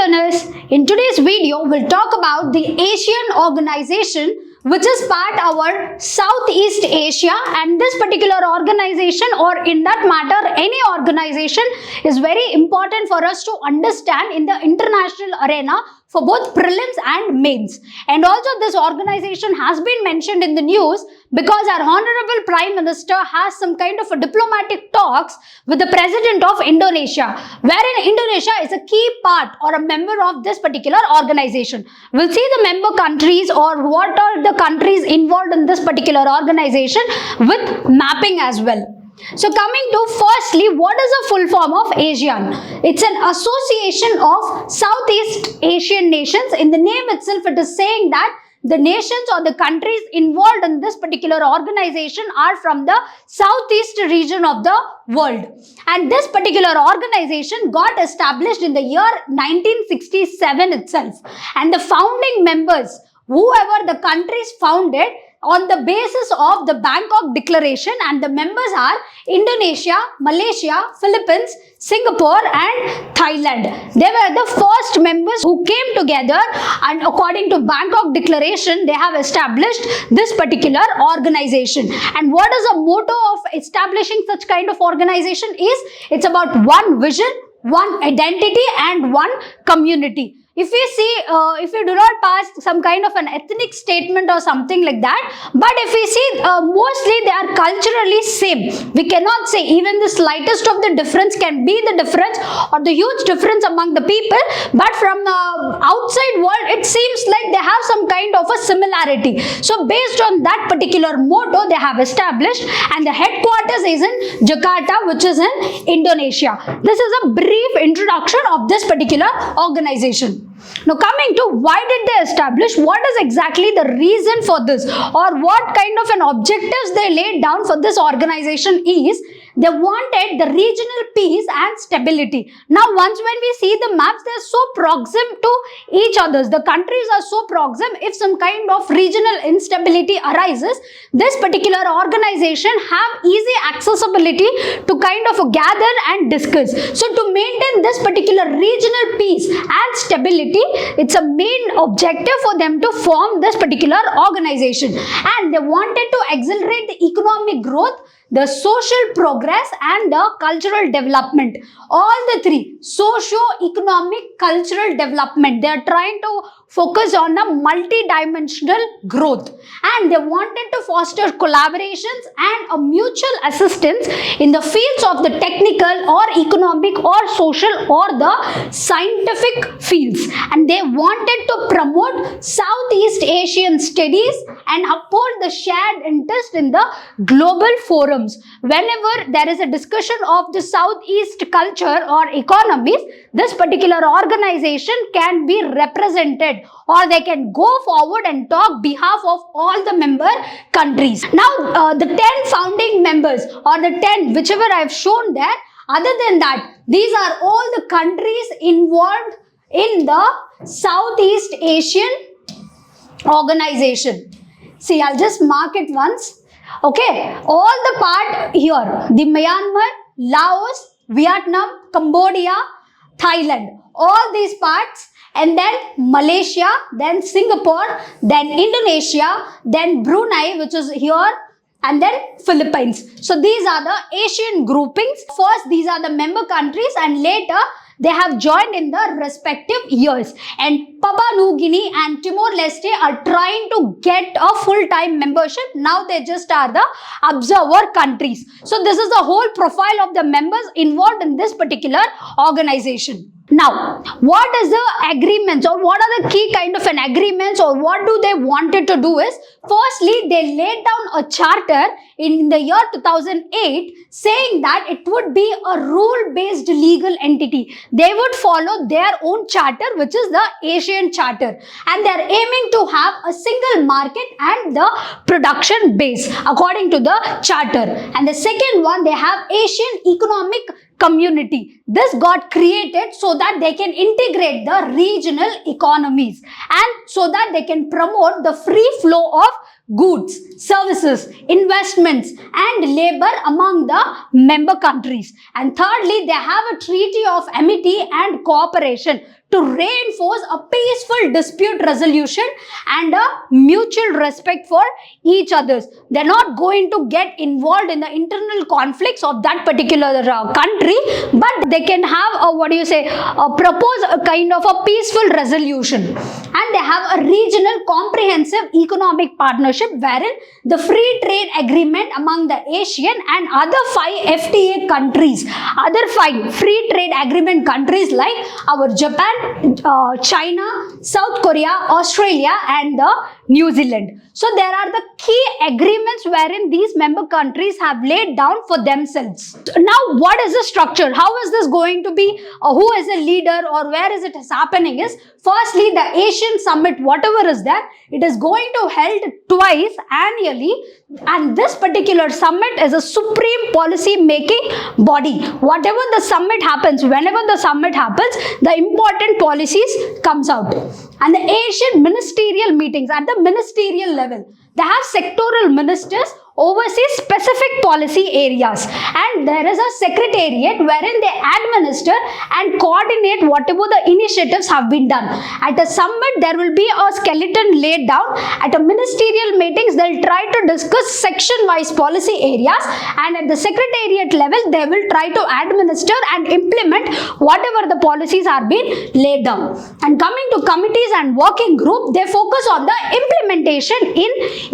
learners, in today's video we'll talk about the ASEAN organization, which is part our Southeast Asia, and this particular organization, or in that matter any organization, is very important for us to understand in the international arena for both prelims and mains. And also this organization has been mentioned in the news because our Honorable Prime Minister has some kind of a diplomatic talks with the President of Indonesia, wherein Indonesia is a key part or a member of this particular organization. We'll see the member countries or what are the countries involved in this particular organization with mapping as well. So coming to firstly, what is the full form of ASEAN? It's an association of Southeast Asian nations. In the name itself, it is saying that the nations or the countries involved in this particular organization are from the southeast region of the world. And this particular organization got established in the year 1967 itself. And the founding members, whoever the countries founded, on the basis of the Bangkok Declaration, and the members are Indonesia, Malaysia, Philippines, Singapore and Thailand. They were the first members who came together, and according to Bangkok Declaration, they have established this particular organization. And what is the motto of establishing such kind of organization is, it's about one vision, one identity and one community. If we see, if we do not pass some kind of an ethnic statement or something like that, but if we see, mostly they are culturally same. We cannot say even the slightest of the difference can be the difference or the huge difference among the people, but from the outside world, it seems like they have some kind of a similarity. So based on that particular motto, they have established, and the headquarters is in Jakarta, which is in Indonesia. This is a brief introduction of this particular organization. Now coming to why did they establish, what is exactly the reason for this, or what kind of an objectives they laid down for this organization is, they wanted the regional peace and stability. Now once when we see the maps, they are so proximate to each other. The countries are so proximate. If some kind of regional instability arises, this particular organization have easy accessibility to kind of gather and discuss. So to maintain this particular regional peace and stability, it's a main objective for them to form this particular organization. And they wanted to accelerate the economic growth, the social progress and the cultural development. All the three, socio-economic, cultural development, they are trying to focus on a multi-dimensional growth, and they wanted to foster collaborations and a mutual assistance in the fields of the technical or economic or social or the scientific fields, and they wanted to promote Southeast Asian studies and uphold the shared interest in the global forums. Whenever there is a discussion of the Southeast culture or economies, this particular organization can be represented, or they can go forward and talk behalf of all the member countries. Now the 10 founding members, or the 10 whichever I have shown there, other than that, these are all the countries involved in the Southeast Asian organization. See, I'll just mark it once. Okay, all the part here, the Myanmar, Laos, Vietnam, Cambodia, Thailand, all these parts, and then Malaysia, then Singapore, then Indonesia, then Brunei, which is here, and then Philippines. So these are the Asian groupings. First, these are the member countries, and later they have joined in the respective years. And Papua New Guinea and Timor-Leste are trying to get a full-time membership. Now they just are the observer countries. So this is the whole profile of the members involved in this particular organization. Now, what is the agreements, or what are the key kind of an agreements, or what do they wanted to do is, firstly, they laid down a charter in the year 2008 saying that it would be a rule-based legal entity. They would follow their own charter, which is the Asian Charter, and they are aiming to have a single market and the production base according to the charter. And the second one, they have Asian Economic Community. This got created so that they can integrate the regional economies, and so that they can promote the free flow of goods, services, investments and labor among the member countries. And thirdly, they have a treaty of amity and cooperation to reinforce a peaceful dispute resolution and a mutual respect for each others. They're not going to get involved in the internal conflicts of that particular country, but they can have propose a kind of a peaceful resolution. And they have a regional comprehensive economic partnership wherein the free trade agreement among the Asian and other 5 FTA countries, other 5 free trade agreement countries like our Japan, China, South Korea, Australia and New Zealand. So there are the key agreements wherein these member countries have laid down for themselves. Now what is the structure? How is this going to be? Who is a leader or where is it happening is, firstly the Asian Summit, whatever is there, it is going to held twice annually, and this particular summit is a supreme policy making body. Whatever the summit happens, whenever the summit happens, the important policies comes out. And the Asian ministerial meetings at the ministerial level, they have sectoral ministers oversee specific policy areas, and there is a secretariat wherein they administer and coordinate whatever the initiatives have been done. At a summit, there will be a skeleton laid down. At a ministerial meetings, they'll try to discuss section-wise policy areas, and at the secretariat level, they will try to administer and implement whatever the policies are being laid down. And coming to committees and working group, they focus on the implementation in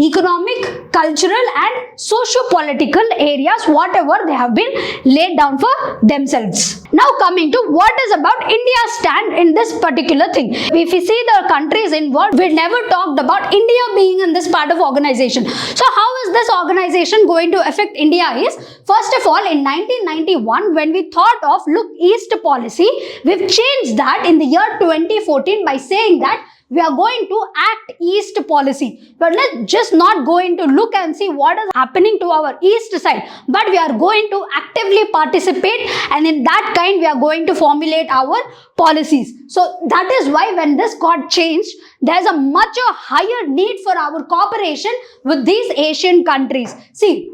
economic, cultural and socio-political areas, whatever they have been laid down for themselves. Now coming to what is about India's stand in this particular thing. If we see the countries involved, we never talked about India being in this part of organization. So how is this organization going to affect India is, first of all, in 1991, when we thought of look east policy, we've changed that in the year 2014 by saying that we are going to act east policy. But let's just not going to look and see what is happening to our east side, but we are going to actively participate, and in that kind we are going to formulate our policies. So that is why when this got changed, there's a much higher need for our cooperation with these Asian countries. See,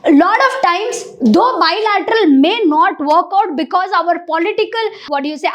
a lot of times, though bilateral may not work out because our political,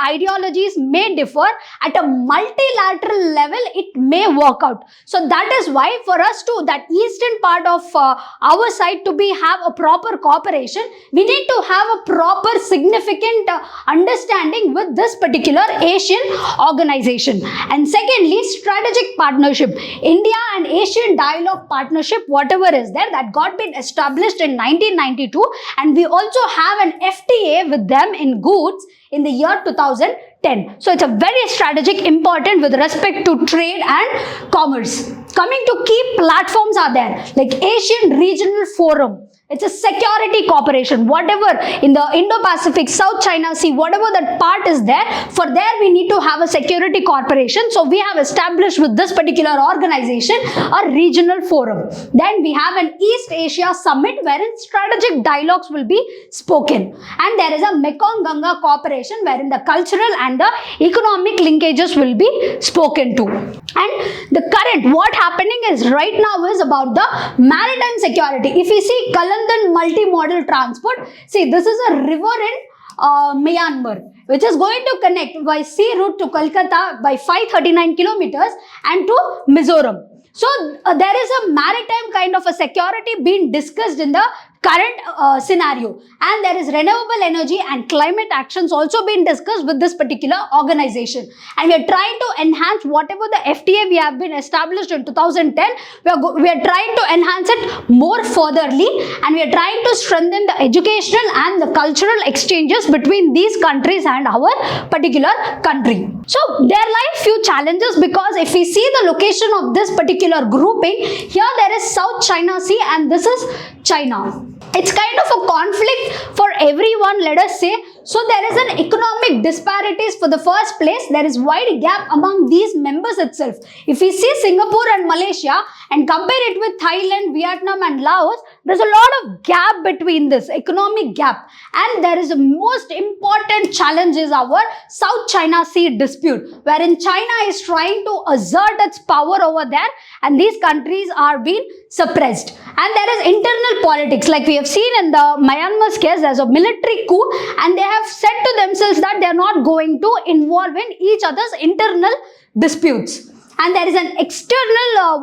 ideologies may differ, at a multilateral level, it may work out. So that is why for us to, that eastern part of our side to have a proper cooperation, we need to have a proper significant understanding with this particular Asian organization. And secondly, strategic partnership. India and Asian Dialogue Partnership, whatever is there, that got been established in 1992, and we also have an FTA with them in goods in the year 2010. So it's a very strategic, important with respect to trade and commerce. Coming to key platforms are there, like Asian Regional Forum. It's a security cooperation, whatever in the Indo-Pacific, South China Sea, whatever that part is there, for there we need to have a security cooperation. So we have established with this particular organization a regional forum. Then we have an East Asia Summit wherein strategic dialogues will be spoken. And there is a Mekong-Ganga cooperation wherein the cultural and the economic linkages will be spoken to. And the current, what happening is right now is about the maritime security. If we see Kalandan multimodal transport, see this is a river in Myanmar, which is going to connect by sea route to Kolkata by 539 kilometers and to Mizoram. So there is a maritime kind of a security being discussed in the current scenario, and there is renewable energy and climate actions also being discussed with this particular organization, and we are trying to enhance whatever the FTA we have been established in 2010. We are trying to enhance it more furtherly, and we are trying to strengthen the educational and the cultural exchanges between these countries and our particular country. So there lie few challenges, because if we see the location of this particular grouping, here there is South China Sea and this is China. It's kind of a conflict for everyone, let us say. So there is an economic disparities for the first place. There is wide gap among these members itself. If we see Singapore and Malaysia and compare it with Thailand, Vietnam and Laos, there's a lot of gap between this, economic gap. And there is a most important challenge is our South China Sea dispute, wherein China is trying to assert its power over there, and these countries are being suppressed. And there is internal politics, like we have seen in the Myanmar's case, there's a military coup, and they have said to themselves that they are not going to involve in each other's internal disputes. And there is an external,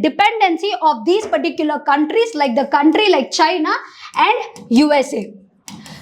dependency of these particular countries, like the country like China and USA.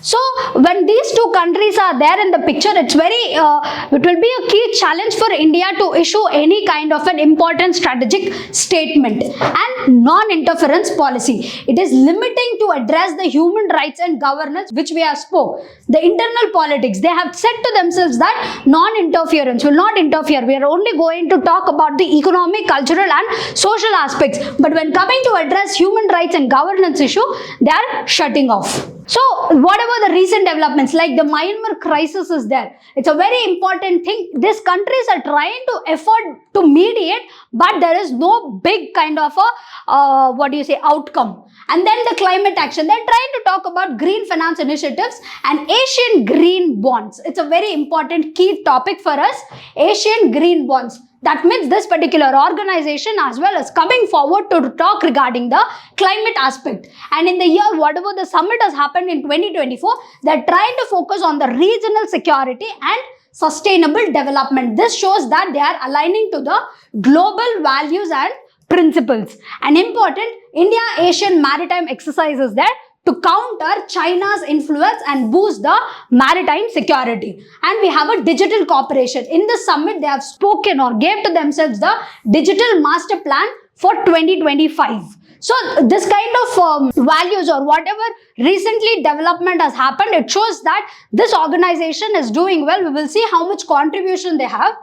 So when these two countries are there in the picture, it will be a key challenge for India to issue any kind of an important strategic statement. And non-interference policy, it is limiting to address the human rights and governance, which we have spoke. The internal politics, they have said to themselves that non-interference will not interfere. We are only going to talk about the economic, cultural and social aspects. But when coming to address human rights and governance issue, they are shutting off. So whatever the recent developments, like the Myanmar crisis is there, it's a very important thing. These countries are trying to afford to mediate, but there is no big kind of a outcome. And then the climate action, they're trying to talk about green finance initiatives and Asian green bonds. It's a very important key topic for us, Asian green bonds. That means this particular organization as well is coming forward to talk regarding the climate aspect. And in the year, whatever the summit has happened in 2024, they're trying to focus on the regional security and sustainable development. This shows that they are aligning to the global values and principles. An important India-Asian maritime exercise is there to counter China's influence and boost the maritime security. And we have a digital cooperation. In the summit, they have spoken or gave to themselves the digital master plan for 2025. So this kind of values or whatever recently development has happened, it shows that this organization is doing well. We will see how much contribution they have.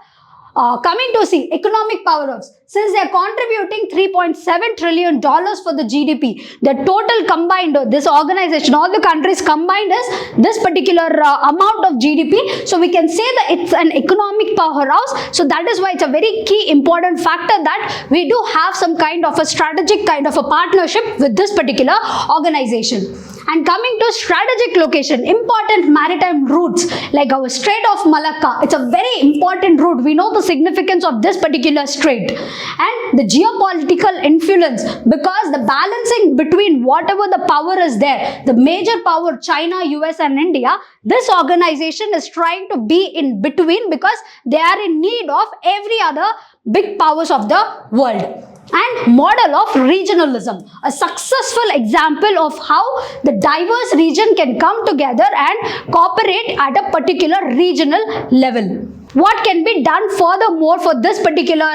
Coming to see economic power-ups, since they are contributing $3.7 trillion for the GDP, the total combined, this organization, all the countries combined is this particular amount of GDP. So we can say that it's an economic powerhouse. So that is why it's a very key important factor that we do have some kind of a strategic kind of a partnership with this particular organization. And coming to strategic location, important maritime routes like our Strait of Malacca, it's a very important route. We know the significance of this particular strait. And the geopolitical influence, because the balancing between whatever the power is there, the major power China, US and India, this organization is trying to be in between because they are in need of every other big powers of the world. And model of regionalism, a successful example of how the diverse region can come together and cooperate at a particular regional level. What can be done furthermore for this particular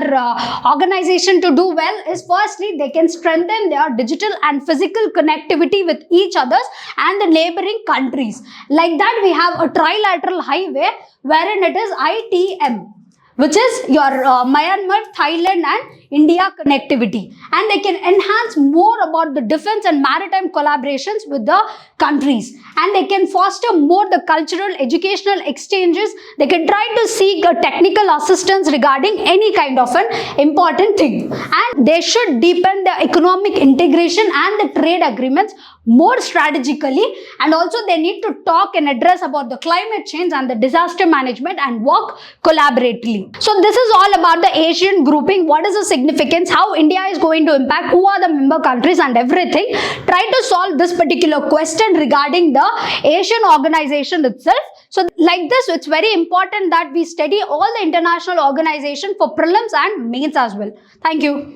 organization to do well is, firstly, they can strengthen their digital and physical connectivity with each others and the neighboring countries. Like that, we have a trilateral highway wherein it is ITM, which is your Myanmar, Thailand and India connectivity. And they can enhance more about the defense and maritime collaborations with the countries. And they can foster more the cultural, educational exchanges. They can try to seek a technical assistance regarding any kind of an important thing. And they should deepen the economic integration and the trade agreements more strategically, and also they need to talk and address about the climate change and the disaster management and work collaboratively. So this is all about the Asian grouping. What is the significance, how India is going to impact, who are the member countries and everything. Try to solve this particular question regarding the Asian organization itself. So like this, it's very important that we study all the international organization for prelims and mains as well. Thank you.